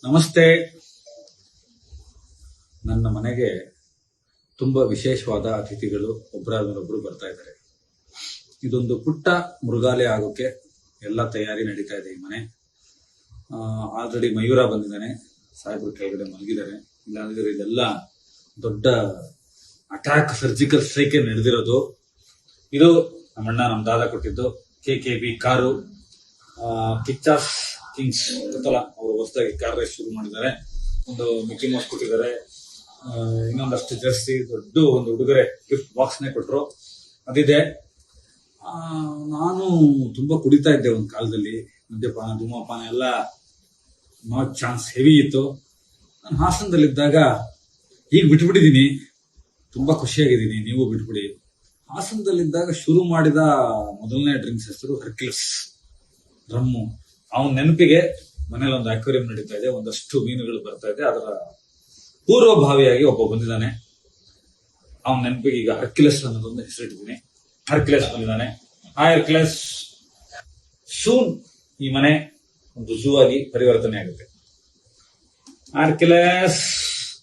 ನಮಸ್ತೆ. ನನ್ನ ಮನೆಗೆ ತುಂಬಾ ವಿಶೇಷವಾದ ಅತಿಥಿಗಳು ಒಬ್ಬರಾದ್ಮೇಲೊಬ್ರು ಬರ್ತಾ ಇದ್ದಾರೆ. ಇದೊಂದು ಪುಟ್ಟ ಮೃಗಾಲಯ ಆಗೋಕೆ ಎಲ್ಲ ತಯಾರಿ ನಡೀತಾ ಇದೆ. ಈ ಮನೆ ಆಲ್ರೆಡಿ ಮಯೂರ ಬಂದಿದ್ದಾನೆ, ಸಾಹೇಬ್ರು ಕೆಳಗಡೆ ಮಲಗಿದ್ದಾರೆ. ಇಲ್ಲಾಂದ್ರೆ ಇದೆಲ್ಲ ದೊಡ್ಡ ಅಟ್ಯಾಕ್ ಸರ್ಜಿಕಲ್ ಸ್ಟ್ರೈಕ್ ನಡೆದಿರೋದು. ಇದು ನಮ್ಮಣ್ಣ ನಮ್ಮ ದಾದ ಕೊಟ್ಟಿದ್ದು KKB ಕಾರು. ಕಿಚ್ಚಾಸ್ ಕಿಂಗ್ಸ್ ಗೊತ್ತಲ್ಲ, ಅವರು ಹೊಸದಾಗಿ ಕಾರ್ ರೇಸ್ ಶುರು ಮಾಡಿದ್ದಾರೆ. ಒಂದು ಮಿಕ್ಕಿ ಮೌಸ್ ಕೊಟ್ಟಿದ್ದಾರೆ, ಇನ್ನೊಂದಷ್ಟು ಜರ್ಸಿ, ದೊಡ್ಡ ಒಂದು ಉಡುಗೊರೆ ಗಿಫ್ಟ್ ಬಾಕ್ಸ್ನೇ ಕೊಟ್ಟರು. ಅದಿದೆ. ನಾನು ತುಂಬಾ ಕುಡಿತಾ ಇದ್ದೆ ಒಂದು ಕಾಲದಲ್ಲಿ. ಮದ್ಯಪಾನ ಧೂಮಪಾನ ಎಲ್ಲ ನೋ ಚಾನ್ಸ್, ಹೆವಿ ಇತ್ತು. ನಾನು ಹಾಸನದಲ್ಲಿದ್ದಾಗ ಈಗ ಬಿಟ್ಬಿಟ್ಟಿದ್ದೀನಿ, ತುಂಬಾ ಖುಷಿಯಾಗಿದ್ದೀನಿ. ನೀವು ಬಿಟ್ಬಿಡಿ. ಹಾಸನದಲ್ಲಿದ್ದಾಗ ಶುರು ಮಾಡಿದ ಮೊದಲನೇ ಡ್ರಿಂಕ್ಸ್ ಹೆಸರು ಹರ್ಕ್ಯುಲಸ್ ರಮ್ಮು. ಅವನ ನೆನಪಿಗೆ ಮನೇಲಿ ಒಂದು ಅಕ್ವೇರಿಯಂ ನಡೀತಾ ಇದೆ, ಒಂದಷ್ಟು ಮೀನುಗಳು ಬರ್ತಾ ಇದೆ. ಅದರ ಪೂರ್ವಭಾವಿಯಾಗಿ ಒಬ್ಬ ಬಂದಿದ್ದಾನೆ. ಅವನ ನೆನಪಿಗೆ ಈಗ ಹರ್ಕ್ಯುಲಸ್ ಅನ್ನೋದೊಂದು ಹೆಸರಿಟ್ಟಿದ್ದೀನಿ. ಹರ್ಕ್ಯುಲಸ್ ಬಂದಿದ್ದಾನೆ. ಆ ಹರ್ಕ್ಯುಲಸ್ ಸೂನ್ ಈ ಮನೆ ಒಂದು ಝೂ ಆಗಿ ಪರಿವರ್ತನೆ ಆಗುತ್ತೆ. ಹರ್ಕ್ಯುಲಸ್